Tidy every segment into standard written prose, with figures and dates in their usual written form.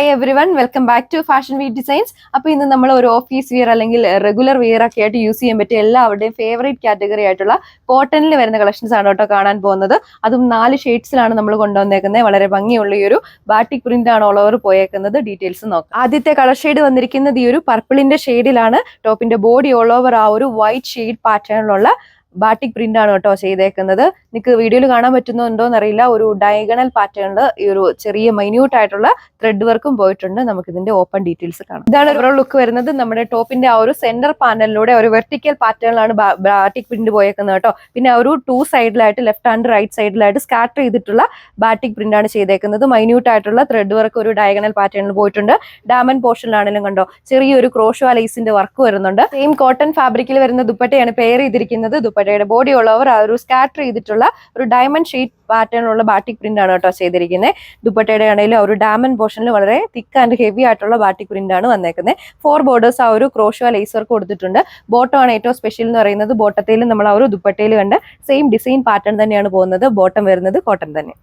Hi everyone, welcome back to fashion V designs. അപ്പോൾ ഇന്ന് നമ്മൾ ഒരു ഓഫീസ് വിയർ അല്ലെങ്കിൽ റെഗുലർ വിയർ ഒക്കെ ആയിട്ട് യൂസ് ചെയ്യാൻ പറ്റിയ എല്ലാവരുടെയും ഫേവറേറ്റ് കാറ്റഗറി ആയിട്ടുള്ള കോട്ടണിൽ വരുന്ന കളക്ഷൻസ് ആണ് കേട്ടോ കാണാൻ പോകുന്നത്. അതും 4 ഷെയ്ഡ്സിലാണ് നമ്മൾ കൊണ്ടുവന്നേക്കുന്നത്. വളരെ ഭംഗിയുള്ള ഈ ഒരു ബാറ്റിക് പ്രിന്റ് ആണ് ഓൾ ഓവർ പോയേക്കുന്നത്. ഡീറ്റെയിൽസ് നോക്കാം. ആദ്യത്തെ കളർ ഷെയ്ഡ് വന്നിരിക്കുന്നത് ഈ ഒരു പർപ്പിളിന്റെ ഷെയ്ഡിലാണ്. ടോപ്പിന്റെ ബോഡി ഓൾ ഓവർ ആ ഒരു വൈറ്റ് ഷെയ്ഡ് പാറ്റേണിലുള്ള ബാറ്റിക് പ്രിന്റ് ആണ് കേട്ടോ ചെയ്തേക്കുന്നത്. നിങ്ങൾക്ക് വീഡിയോയിൽ കാണാൻ പറ്റുന്നുണ്ടോന്ന് അറിയില്ല. ഒരു ഡയഗണൽ പാറ്റേണിൽ ഈ ഒരു ചെറിയ മൈന്യൂട്ട് ആയിട്ടുള്ള ത്രെഡ് വർക്കും പോയിട്ടുണ്ട്. നമുക്ക് ഇതിന്റെ ഓപ്പൺ ഡീറ്റെയിൽസ് കാണാം. ഇതാണ് ഓവറോൾ ലുക്ക് വരുന്നത്. നമ്മുടെ ടോപ്പിന്റെ ആ ഒരു സെന്റർ പാനലിലൂടെ ഒരു വെർട്ടിക്കൽ പാറ്റേണിലാണ് ബാറ്റിക് പ്രിന്റ് പോയേക്കുന്നത് കേട്ടോ. പിന്നെ ആ ഒരു 2 സൈഡിലായിട്ട് ലെഫ്റ്റ് ആൻഡ് റൈറ്റ് സൈഡിലായിട്ട് സ്കാറ്റർ ചെയ്തിട്ടുള്ള ബാറ്റിക് പ്രിന്റ് ആണ് ചെയ്തേക്കുന്നത്. മൈന്യൂട്ട് ആയിട്ടുള്ള ത്രെഡ് വർക്ക് ഒരു ഡയഗണൽ പാറ്റേണിൽ പോയിട്ടുണ്ട്. ഡാമൻ പോർഷനിലാണെങ്കിലും കണ്ടോ ചെറിയൊരു ക്രോഷോ ലേസിന്റെ വർക്ക് വരുന്നുണ്ട്. സെയിം കോട്ടൺ ഫാബ്രിക്കിൽ വരുന്ന ദുപ്പട്ടയാണ് പെയർ ചെയ്തിരിക്കുന്നത്. ദുപ്പട്ടയുടെ ബോഡി ഉള്ളവർ ആ ഒരു സ്കാറ്റർ ചെയ്തിട്ടുള്ള ഒരു ഡയമണ്ട് ഷീറ്റ് പാറ്റേണിലുള്ള ബാറ്റിക് പ്രിന്റ് ആണ് കേട്ടോ ചെയ്തിരിക്കുന്നത്. ദുപ്പട്ടയുടെ ആണെങ്കിലും ഒരു ഡാമൻ പോർഷനിൽ വളരെ തിക്ക് ആൻഡ് ഹെവി ആയിട്ടുള്ള ബാറ്റിക് പ്രിന്റ് ആണ് വന്നേക്കുന്നത്. 4 ബോർഡേഴ്സ് ആ ഒരു ക്രോഷോ ലേസ് വർക്ക് കൊടുത്തിട്ടുണ്ട്. ബോട്ടം ആണ് ഏറ്റവും സ്പെഷ്യൽ എന്ന് പറയുന്നത്. ബോട്ടത്തിൽ നമ്മൾ ആ ഒരു ദുപ്പട്ടയിൽ കണ്ട് സെയിം ഡിസൈൻ പാറ്റേൺ തന്നെയാണ് പോകുന്നത്. ബോട്ടം വരുന്നത് കോട്ടൺ തന്നെ.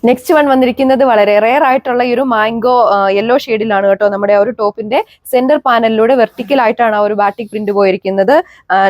നെക്സ്റ്റ് വൺ വന്നിരിക്കുന്നത് വളരെ റെയർ ആയിട്ടുള്ള ഈ ഒരു മാംഗോ യെല്ലോ ഷെയ്ഡിലാണ് കേട്ടോ. നമ്മുടെ ആ ഒരു ടോപ്പിന്റെ സെന്റർ പാനലിലൂടെ വെർട്ടിക്കൽ ആയിട്ടാണ് ആ ഒരു ബാറ്റിക് പ്രിന്റ് പോയിരിക്കുന്നത്.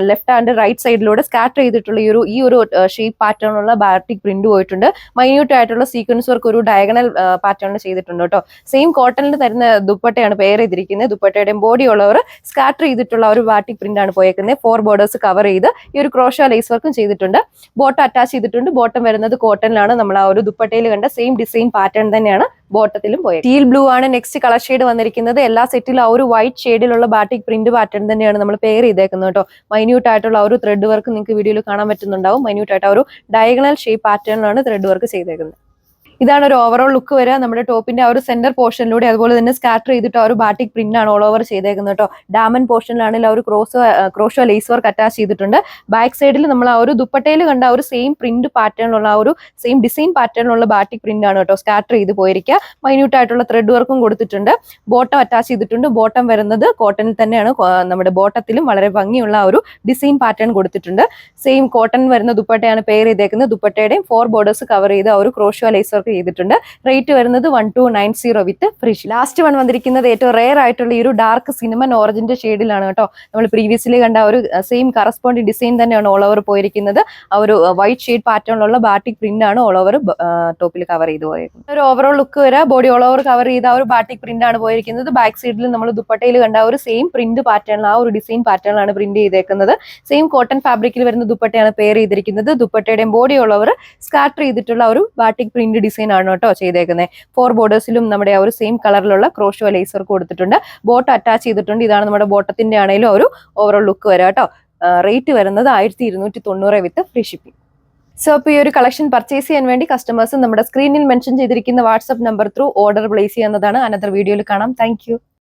ലെഫ്റ്റ് ആൻഡ് റൈറ്റ് സൈഡിലൂടെ സ്കാറ്റർ ചെയ്തിട്ടുള്ള ഈ ഒരു ഷേപ്പ് പാറ്റേണുള്ള ബാറ്റിക് പ്രിന്റ് പോയിട്ടുണ്ട്. മൈന്യൂട്ട് ആയിട്ടുള്ള സീക്വൻസ് വർക്ക് ഒരു ഡയഗണൽ പാറ്റേണിൽ ചെയ്തിട്ടുണ്ട് കേട്ടോ. സെയിം കോട്ടണിൽ തരുന്ന ദുപ്പട്ടയാണ് പെയർ ചെയ്തിരിക്കുന്നത്. ദുപ്പട്ടയുടെ ബോഡി ഉള്ളവർ സ്കാറ്റർ ചെയ്തിട്ടുള്ള ഒരു ബാറ്റിക് പ്രിന്റ് ആണ് പോയേക്കുന്നത്. 4 ബോർഡേഴ്സ് കവർ ചെയ്ത് ഈ ഒരു ക്രോഷോ ലേസ് വർക്കും ചെയ്തിട്ടുണ്ട്. ബോട്ടം അറ്റാച്ച് ചെയ്തിട്ടുണ്ട്. ബോട്ടം വരുന്നത് കോട്ടണിലാണ്. നമ്മൾ ആ ഒരു ദുപ്പട്ടയിൽ സെയിം ഡിസൈൻ പാറ്റേൺ തന്നെയാണ് ബോട്ടത്തിലും പോയത്. ടീൽ ബ്ലൂ ആണ് നെക്സ്റ്റ് കളർ ഷെയ്ഡ് വന്നിരിക്കുന്നത്. എല്ലാ സെറ്റിലും ആ ഒരു വൈറ്റ് ഷെയ്ഡിലുള്ള ബാറ്റിക് പ്രിന്റ് പാറ്റേൺ തന്നെയാണ് നമ്മൾ പെയർ ചെയ്തേക്കുന്നത് കേട്ടോ. മൈന്യൂട്ട് ആയിട്ടുള്ള ഒരു ത്രെഡ് വർക്ക് നിങ്ങൾക്ക് വീഡിയോയിൽ കാണാൻ പറ്റുന്നുണ്ടാവും. മൈന്യൂട്ട് ആയിട്ട് ആ ഒരു ഡയഗണൽ ഷേപ്പ് പാറ്റേണിലാണ് ത്രെഡ് വർക്ക് ചെയ്തേക്കുന്നത്. ഇതാണ് ഒരു ഓവറോൾ ലുക്ക് വരിക. നമ്മുടെ ടോപ്പിന്റെ ആ ഒരു സെന്റർ പോർഷനിലൂടെ അതുപോലെ തന്നെ സ്കാറ്റർ ചെയ്തിട്ട് ആ ഒരു ബാറ്റിക് പ്രിന്റ് ആണ് ഓൾ ഓവർ ചെയ്തേക്കുന്നത് കേട്ടോ. ഡാമൻ പോർഷനിലാണെങ്കിൽ ആ ഒരു ക്രോഷോ ലേസ് വർക്ക് അറ്റാച്ച് ചെയ്തിട്ടുണ്ട്. ബാക്ക് സൈഡിൽ നമ്മൾ ആ ഒരു ദുപ്പട്ടയിൽ കണ്ട ആ ഒരു സെയിം പ്രിന്റ് പാറ്റേണിലുള്ള ആ ഒരു സെയിം ഡിസൈൻ പാറ്റേണിലുള്ള ബാറ്റിക് പ്രിന്റ് ആണ് കേട്ടോ സ്കാറ്റർ ചെയ്ത് പോയിരിക്കുക. മൈന്യൂട്ട് ആയിട്ടുള്ള ത്രെഡ് വർക്കും കൊടുത്തിട്ടുണ്ട്. ബോട്ടം അറ്റാച്ച് ചെയ്തിട്ടുണ്ട്. ബോട്ടം വരുന്നത് കോട്ടണിൽ തന്നെയാണ്. നമ്മുടെ ബോട്ടത്തിലും വളരെ ഭംഗിയുള്ള ആ ഒരു ഡിസൈൻ പാറ്റേൺ കൊടുത്തിട്ടുണ്ട്. സെയിം കോട്ടൺ വരുന്ന ദുപ്പട്ടയാണ് പെയർ ചെയ്തേക്കുന്നത്. ദുപ്പട്ടയുടെയും 4 ബോർഡേഴ്സ് കവർ ചെയ്ത് ആ ഒരു ക്രോഷോ ലേസ് വർക്ക് ചെയ്തിട്ടുണ്ട്. റേറ്റ് വരുന്നത് 1290 വിത്ത് ഫ്രീ. ലാസ്റ്റ് വൺ വന്നിരിക്കുന്നത് ഏറ്റവും റെയർ ആയിട്ടുള്ള ഈ ഒരു ഡാർക്ക് സിനിമൻ ഓറഞ്ചിന്റെ ഷെയ്ഡിലാണ് കേട്ടോ. നമ്മൾ പ്രീവിയസ്ലി കണ്ട ഒരു സെയിം കറസ്പോണ്ടിങ് ഡിസൈൻ തന്നെയാണ് ഓൾ ഓവർ പോയിരിക്കുന്നത്. ആ ഒരു വൈറ്റ് ഷെയ്ഡ് പാറ്റേണിലുള്ള ബാറ്റിക് പ്രിന്റ് ആണ് ഓൾ ഓവർ ടോപ്പിൽ കവർ ചെയ്ത് പോയിരിക്കുന്നത്. ഒരു ഓവറോൾ ലുക്ക് വരെ ബോഡി ഓൾ ഓവർ കവർ ചെയ്ത ആ ഒരു ബാറ്റിക് പ്രിന്റ് ആണ് പോയിരിക്കുന്നത്. ബാക്ക് സൈഡിൽ നമ്മൾ ദുപ്പട്ടയിൽ കണ്ട ഒരു സെയിം പ്രിന്റ് പാറ്റേൺ ആ ഒരു ഡിസൈൻ പാറ്റേണിലാണ് പ്രിന്റ് ചെയ്തേക്കുന്നത്. സെയിം കോട്ടൺ ഫാബ്രിക്കിൽ വരുന്ന ദുപ്പട്ടയാണ് പെയർ ചെയ്തിരിക്കുന്നത്. ദുപ്പട്ടയുടെയും ബോഡി ഉള്ളവർ സ്കാറ്റർ ചെയ്തിട്ടുള്ള ഒരു ബാറ്റിക് പ്രിന്റ് ഡിസൈൻ ആണ് കേട്ടോ ചെയ്തേക്കുന്നത്. 4 ബോർഡേഴ്സിലും നമ്മുടെ ആ ഒരു സെയിം കളറിലുള്ള ക്രോഷോ ലേസ് വർക്ക് കൊടുത്തിട്ടുണ്ട്. ബോട്ടം അറ്റാച്ച് ചെയ്തിട്ടുണ്ട്. ഇതാണ് നമ്മുടെ ബോട്ടത്തിന്റെ ആണെങ്കിലും ഒരു ഓവറോൾ ലുക്ക് വരാം കേട്ടോ. റേറ്റ് വരുന്നത് 1290 വിത്ത് ഫ്രീ ഷിപ്പിംഗ്. സോ അപ്പോൾ ഈ ഒരു കളക്ഷൻ പർച്ചേസ് ചെയ്യാൻ വേണ്ടി കസ്റ്റമേഴ്സ് നമ്മുടെ സ്ക്രീനിൽ മെൻഷൻ ചെയ്തിരിക്കുന്ന WhatsApp number through order place ചെയ്യുന്നതാണ്. അനദർ വീഡിയോയിൽ കാണാം. താങ്ക്